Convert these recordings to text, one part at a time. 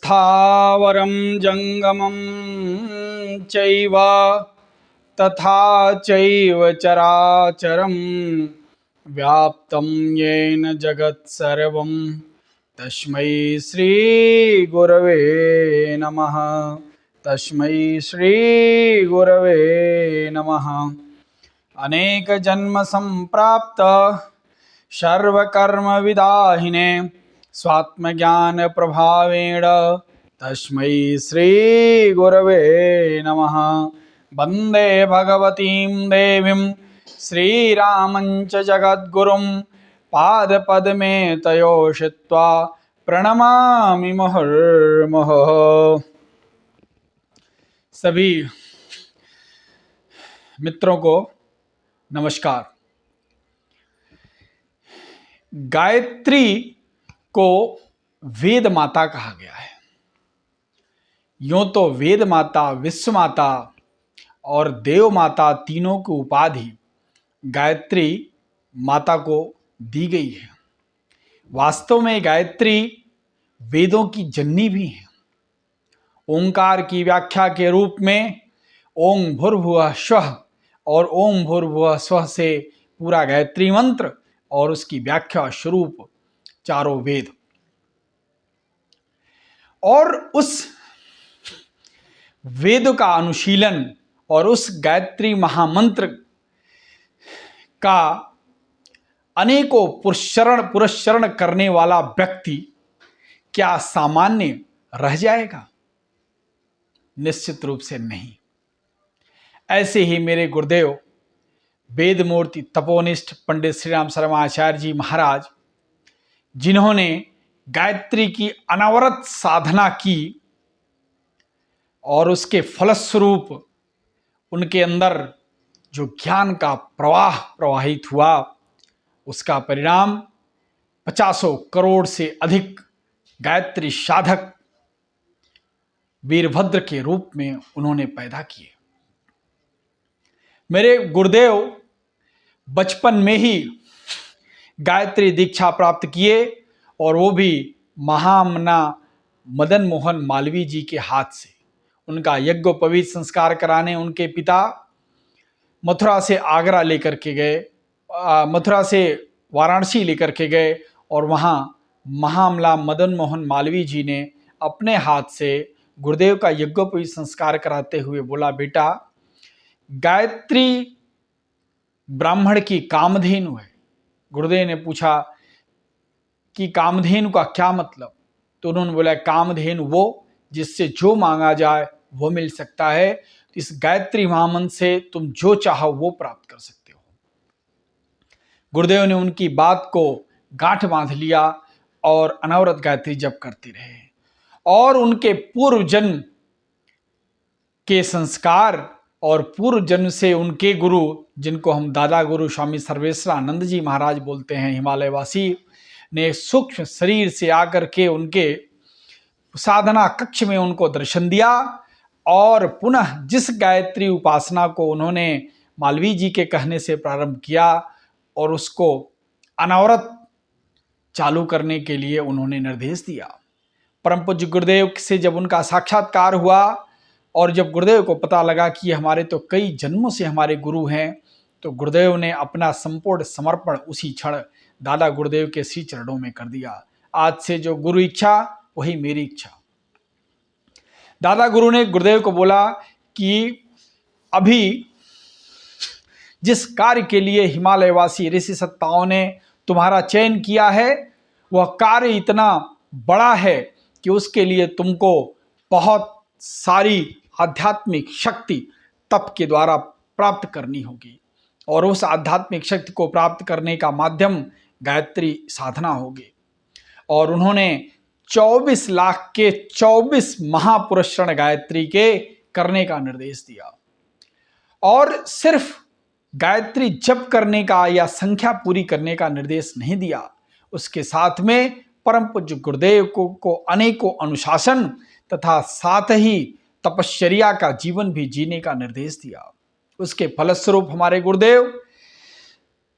स्थावरं जंगमं चैव तथा चैव चराचरं व्याप्तं येन जगत्सर्वं तस्मै श्री गुरवे नमः। तस्मै श्री गुरवे नमः। अनेक जन्म संप्राप्त सर्वकर्म विदाहिने स्वात्मज्ञान प्रभावेण तस्मै श्री गुरवे नमः। वंदे भगवतीं देवीं श्रीरामञ्च जगद्गुरुं पादपद्मे तयो श्रित्वा प्रणमामि मुहुर्मुहुः। सभी मित्रों को नमस्कार। गायत्री को वेद माता कहा गया है। यूं तो वेद माता, विश्व माता और देव माता तीनों की उपाधि गायत्री माता को दी गई है। वास्तव में गायत्री वेदों की जननी भी है। ओंकार की व्याख्या के रूप में ओम भूर्भुवः स्वः और ओम भूर्भुवः स्वः से पूरा गायत्री मंत्र और उसकी व्याख्या स्वरूप चारों वेद। और उस वेद का अनुशीलन और उस गायत्री महामंत्र का अनेकों पुरस्चरण करने वाला व्यक्ति क्या सामान्य रह जाएगा? निश्चित रूप से नहीं। ऐसे ही मेरे गुरुदेव वेद मूर्ति तपोनिष्ठ पंडित श्री राम शर्मा आचार्य जी महाराज, जिन्होंने गायत्री की अनवरत साधना की और उसके फलस्वरूप उनके अंदर जो ज्ञान का प्रवाह प्रवाहित हुआ, उसका परिणाम 50 करोड़ से अधिक गायत्री साधक वीरभद्र के रूप में उन्होंने पैदा किए। मेरे गुरुदेव बचपन में ही गायत्री दीक्षा प्राप्त किए और वो भी महामना मदन मोहन मालवीय जी के हाथ से। उनका यज्ञोपवीत संस्कार कराने उनके पिता मथुरा से आगरा लेकर के गए, मथुरा से वाराणसी लेकर के गए और वहाँ महामना मदन मोहन मालवीय जी ने अपने हाथ से गुरुदेव का यज्ञोपवीत संस्कार कराते हुए बोला, बेटा गायत्री ब्राह्मण की कामधेनु है। गुरुदेव ने पूछा कि कामधेनु का क्या मतलब? तो उन्होंने बोला, कामधेनु वो जिससे जो मांगा जाए वो मिल सकता है। तो इस गायत्री महामंत्र से तुम जो चाहो वो प्राप्त कर सकते हो। गुरुदेव ने उनकी बात को गांठ बांध लिया और अनवरत गायत्री जप करते रहे। और उनके पूर्व जन्म के संस्कार और पूर्व जन्म से उनके गुरु, जिनको हम दादा गुरु स्वामी सर्वेश्वरानंद जी महाराज बोलते हैं, हिमालय वासी, ने सूक्ष्म शरीर से आकर के उनके साधना कक्ष में उनको दर्शन दिया और पुनः जिस गायत्री उपासना को उन्होंने मालवीय जी के कहने से प्रारंभ किया और उसको अनवरत चालू करने के लिए उन्होंने निर्देश दिया। परम पूज्य गुरुदेव से जब उनका साक्षात्कार हुआ और जब गुरुदेव को पता लगा कि हमारे तो कई जन्मों से हमारे गुरु हैं, तो गुरुदेव ने अपना संपूर्ण समर्पण उसी क्षण दादा गुरुदेव के श्री चरणों में कर दिया। आज से जो गुरु इच्छा वही मेरी इच्छा। दादा गुरु ने गुरुदेव को बोला कि अभी जिस कार्य के लिए हिमालयवासी ऋषि सत्ताओं ने तुम्हारा चयन किया है, वह कार्य इतना बड़ा है कि उसके लिए तुमको बहुत सारी आध्यात्मिक शक्ति तप के द्वारा प्राप्त करनी होगी और उस आध्यात्मिक शक्ति को प्राप्त करने का माध्यम गायत्री साधना होगी। और उन्होंने 24 लाख के 24 महापुरस्चरण गायत्री के करने का निर्देश दिया। और सिर्फ गायत्री जप करने का या संख्या पूरी करने का निर्देश नहीं दिया, उसके साथ में परम पूज्य गुरुदेव को अनेकों अनुशासन तथा साथ ही तपश्चर्या का जीवन भी जीने का निर्देश दिया। उसके फलस्वरूप हमारे गुरुदेव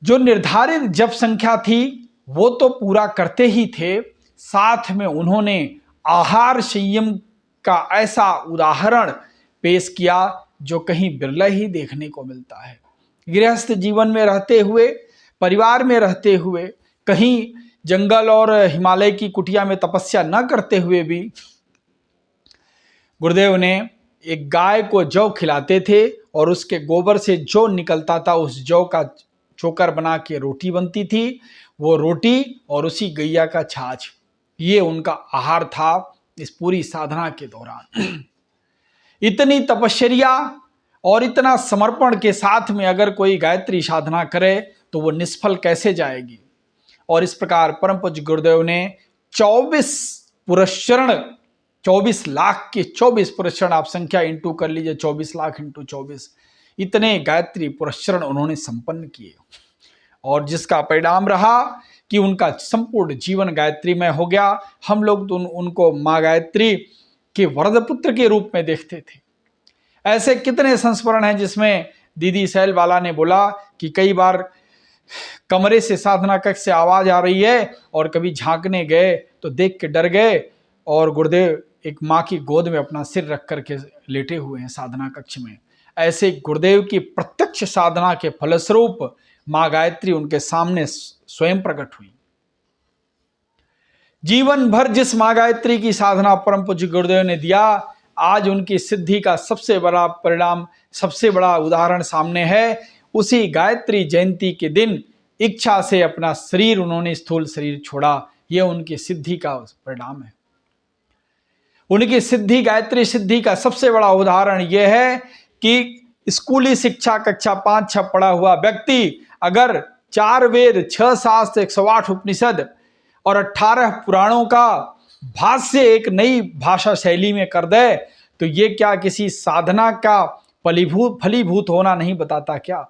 जो निर्धारित जप संख्या थी वो तो पूरा करते ही थे, साथ में उन्होंने आहार संयम का ऐसा उदाहरण पेश किया जो कहीं बिरला ही देखने को मिलता है। गृहस्थ जीवन में रहते हुए, परिवार में रहते हुए, कहीं जंगल और हिमालय की कुटिया में तपस्या न करते हुए भी गुरुदेव ने एक गाय को जौ खिलाते थे और उसके गोबर से जो निकलता था उस जौ का चोकर बना के रोटी बनती थी, वो रोटी और उसी गैया का छाछ, ये उनका आहार था इस पूरी साधना के दौरान। इतनी तपश्चर्या और इतना समर्पण के साथ में अगर कोई गायत्री साधना करे तो वो निष्फल कैसे जाएगी। और इस प्रकार परम पूज्य गुरुदेव ने 24 पुरस्चरण, 24 लाख के 24 पुरस्चरण, आप संख्या इंटू कर लीजिए, 24 लाख इंटू 24, इतने गायत्री पुरस्चरण उन्होंने संपन्न किए और जिसका परिणाम रहा कि उनका संपूर्ण जीवन गायत्री में हो गया। हम लोग तो उनको माँ गायत्री के वरदपुत्र के रूप में देखते थे। ऐसे कितने संस्मरण हैं जिसमें दीदी सैलबाला ने बोला कि कई बार कमरे से साधना कक्ष से आवाज आ रही है और कभी झांकने गए तो देख के डर गए और गुरुदेव एक माँ की गोद में अपना सिर रख करके लेटे हुए हैं साधना कक्ष में। ऐसे गुरुदेव की प्रत्यक्ष साधना के फलस्वरूप माँ गायत्री उनके सामने स्वयं प्रकट हुई। जीवन भर जिस माँ गायत्री की साधना परम पूज्य गुरुदेव ने दिया, आज उनकी सिद्धि का सबसे बड़ा परिणाम, सबसे बड़ा उदाहरण सामने है। उसी गायत्री जयंती के दिन इच्छा से अपना शरीर उन्होंने, स्थूल शरीर छोड़ा। यह उनकी सिद्धि का परिणाम है। उनकी सिद्धि, गायत्री सिद्धि का सबसे बड़ा उदाहरण यह है कि स्कूली शिक्षा कक्षा 5-6 पढ़ा हुआ व्यक्ति अगर 4 वेद, 6 शास्त्र, 108 उपनिषद और 18 पुराणों का भाष्य एक नई भाषा शैली में कर दे तो ये क्या किसी साधना का फलीभूत होना नहीं बताता क्या?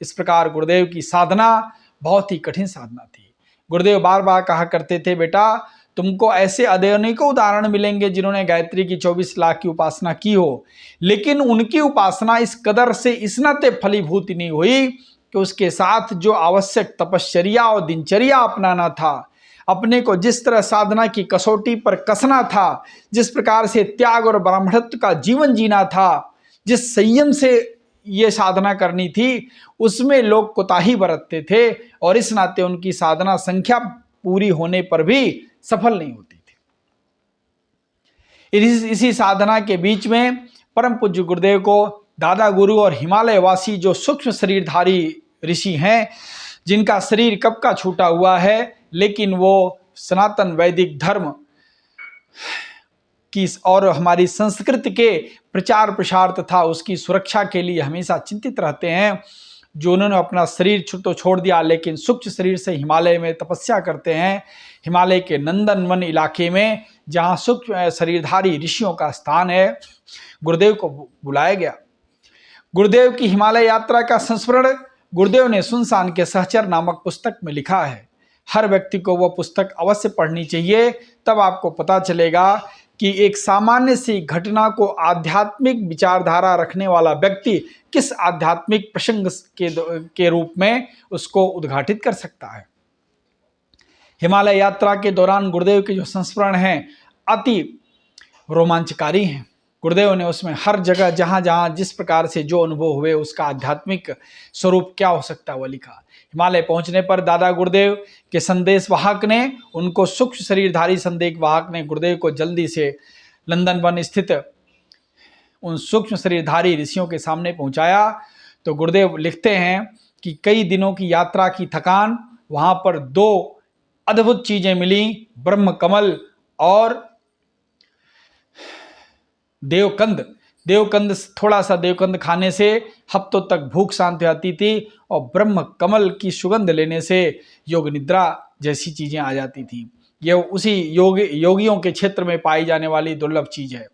इस प्रकार गुरुदेव की साधना बहुत ही कठिन साधना थी। गुरुदेव बार बार कहा करते थे, बेटा तुमको ऐसे अनेकों उदाहरण मिलेंगे जिन्होंने गायत्री की 24 लाख की उपासना की हो, लेकिन उनकी उपासना इस कदर से इस नाते फलीभूत नहीं हुई कि उसके साथ जो आवश्यक तपश्चर्या और दिनचर्या अपनाना था, अपने को जिस तरह साधना की कसौटी पर कसना था, जिस प्रकार से त्याग और ब्राह्मणत्व का जीवन जीना था, जिस संयम से ये साधना करनी थी, उसमें लोग कोताही बरतते थे और इस नाते उनकी साधना संख्या पूरी होने पर भी सफल नहीं होती थी। इसी साधना के बीच में परम पूज्य गुरुदेव को दादा गुरु और हिमालय वासी जो सूक्ष्म शरीरधारी ऋषि हैं, जिनका शरीर कब का छूटा हुआ है, लेकिन वो सनातन वैदिक धर्म की और हमारी संस्कृति के प्रचार प्रसार तथा उसकी सुरक्षा के लिए हमेशा चिंतित रहते हैं, जो उन्होंने अपना शरीर तो छोड़ दिया लेकिन सूक्ष्म शरीर से हिमालय में तपस्या करते हैं। हिमालय के नंदनवन इलाके में जहाँ सूक्ष्म शरीरधारी ऋषियों का स्थान है, गुरुदेव को बुलाया गया। गुरुदेव की हिमालय यात्रा का संस्मरण गुरुदेव ने सुनसान के सहचर नामक पुस्तक में लिखा है। हर व्यक्ति को वह पुस्तक अवश्य पढ़नी चाहिए, तब आपको पता चलेगा कि एक सामान्य सी घटना को आध्यात्मिक विचारधारा रखने वाला व्यक्ति किस आध्यात्मिक प्रसंग के रूप में उसको उद्घाटित कर सकता है। हिमालय यात्रा के दौरान गुरुदेव के जो संस्मरण हैं अति रोमांचकारी हैं। गुरुदेव ने उसमें हर जगह जहाँ जहाँ जिस प्रकार से जो अनुभव हुए उसका आध्यात्मिक स्वरूप क्या हो सकता है वह लिखा। हिमालय पहुंचने पर दादा गुरुदेव के संदेश वाहक ने, उनको सूक्ष्म शरीरधारी संदेश वाहक ने गुरुदेव को जल्दी से लंदन स्थित उन सूक्ष्म शरीरधारी ऋषियों के सामने पहुंचाया। तो गुरुदेव लिखते हैं कि कई दिनों की यात्रा की थकान, वहां पर 2 अद्भुत चीजें मिली, ब्रह्म कमल और देवकंद। थोड़ा सा देवकंद खाने से हफ्तों तक भूख शांत हो जाती थी और ब्रह्म कमल की सुगंध लेने से योग निद्रा जैसी चीजें आ जाती थी। यह उसी योगियों के क्षेत्र में पाई जाने वाली दुर्लभ चीज है।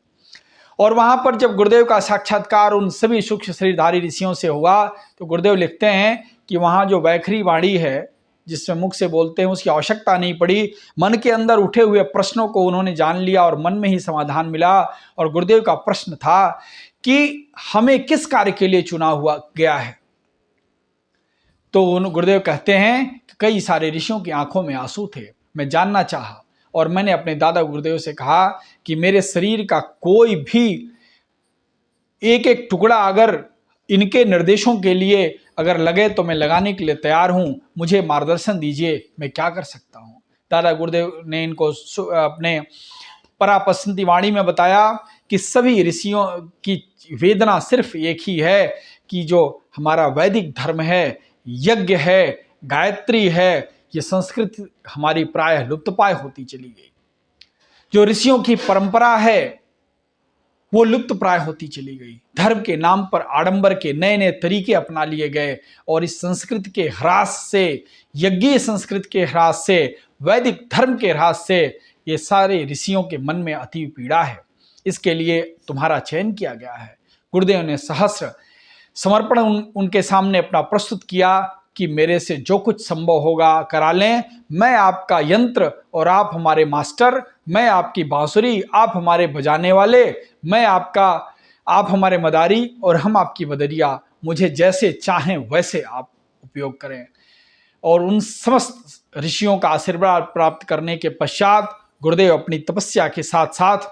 और वहां पर जब गुरुदेव का साक्षात्कार उन सभी सूक्ष्म शरीरधारी ऋषियों से हुआ तो गुरुदेव लिखते हैं कि वहां जो वैखरी वाणी है, जिसमें मुख से बोलते हैं, उसकी आवश्यकता नहीं पड़ी। मन के अंदर उठे हुए प्रश्नों को उन्होंने जान लिया और मन में ही समाधान मिला। और गुरुदेव का प्रश्न था कि हमें किस कार्य के लिए चुना हुआ गया है। तो गुरुदेव कहते हैं कि कई सारे ऋषियों की आंखों में आंसू थे। मैं जानना चाहा और मैंने अपने दादा गुरुदेव से कहा कि मेरे शरीर का कोई भी एक एक टुकड़ा अगर इनके निर्देशों के लिए अगर लगे तो मैं लगाने के लिए तैयार हूं, मुझे मार्गदर्शन दीजिए, मैं क्या कर सकता हूं। दादा गुरुदेव ने इनको अपने परापसंती वाणी में बताया कि सभी ऋषियों की वेदना सिर्फ एक ही है कि जो हमारा वैदिक धर्म है, यज्ञ है, गायत्री है, ये संस्कृति हमारी प्रायः लुप्तपाय होती चली गई। जो ऋषियों की परंपरा है वो लुप्त प्राय होती चली गई। धर्म के नाम पर आडंबर के नए नए तरीके अपना लिए गए और इस संस्कृति के ह्रास से, यज्ञीय संस्कृति के ह्रास से, वैदिक धर्म के ह्रास से ये सारे ऋषियों के मन में अति पीड़ा है। इसके लिए तुम्हारा चयन किया गया है। गुरुदेव ने सहस्र समर्पण उनके सामने अपना प्रस्तुत किया कि मेरे से जो कुछ संभव होगा करा लें। मैं आपका यंत्र और आप हमारे मास्टर, मैं आपकी बांसुरी, आप हमारे बजाने वाले, मैं आपका, आप हमारे मदारी और हम आपकी मदरिया। मुझे जैसे चाहें वैसे आप उपयोग करें। और उन समस्त ऋषियों का आशीर्वाद प्राप्त करने के पश्चात गुरुदेव अपनी तपस्या के साथ साथ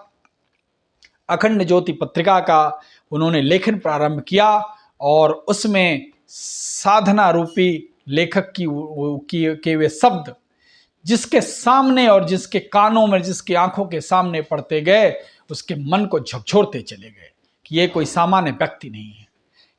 अखंड ज्योति पत्रिका का उन्होंने लेखन प्रारंभ किया और उसमें साधना रूपी लेखक के वे शब्द जिसके सामने और जिसके कानों में, जिसकी आंखों के सामने पड़ते गए, उसके मन को झकझोरते चले गए कि ये कोई सामान्य व्यक्ति नहीं है।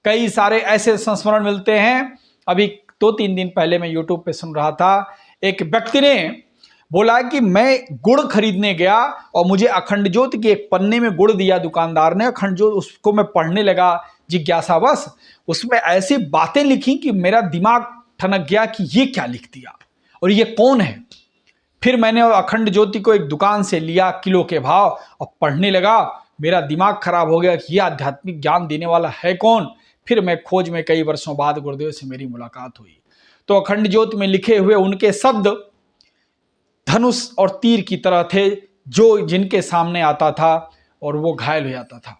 कई सारे ऐसे संस्मरण मिलते हैं। अभी 2-3 दिन पहले मैं YouTube पे सुन रहा था, एक व्यक्ति ने बोला कि मैं गुड़ खरीदने गया और मुझे अखंड ज्योति के एक पन्ने में गुड़ दिया दुकानदार ने। अखंड ज्योति उसको मैं पढ़ने लगा जिज्ञासावश। उसमें ऐसी बातें लिखी कि मेरा दिमाग ठनक गया कि ये क्या लिख दिया और ये कौन है। फिर मैंने अखंड ज्योति को एक दुकान से लिया किलो के भाव और पढ़ने लगा। मेरा दिमाग खराब हो गया कि ये आध्यात्मिक ज्ञान देने वाला है कौन। फिर मैं खोज में कई वर्षों बाद गुरुदेव से मेरी मुलाकात हुई तो अखंड ज्योति में लिखे हुए उनके शब्द धनुष और तीर की तरह थे, जो जिनके सामने आता था और वो घायल हो जाता था।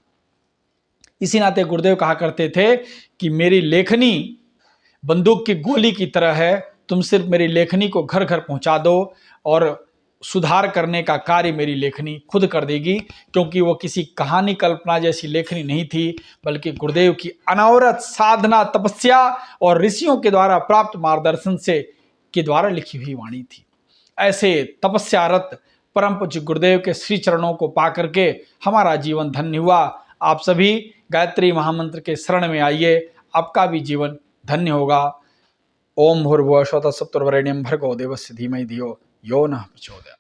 इसी नाते गुरुदेव कहा करते थे कि मेरी लेखनी बंदूक की गोली की तरह है, तुम सिर्फ मेरी लेखनी को घर घर पहुंचा दो और सुधार करने का कार्य मेरी लेखनी खुद कर देगी। क्योंकि वो किसी कहानी कल्पना जैसी लेखनी नहीं थी, बल्कि गुरुदेव की अनवरत साधना, तपस्या और ऋषियों के द्वारा प्राप्त मार्गदर्शन से के द्वारा लिखी हुई वाणी थी। ऐसे तपस्यारत परम पूज्य गुरुदेव के श्री चरणों को पा करके हमारा जीवन धन्य हुआ। आप सभी गायत्री महामंत्र के शरण में आइए, आपका भी जीवन धन्य होगा। ओम भूर्भुवः स्वः तत्सवितुर्वरेण्यं भर्गो देवस्य धीमहि धियो यो नः प्रचोदयात्।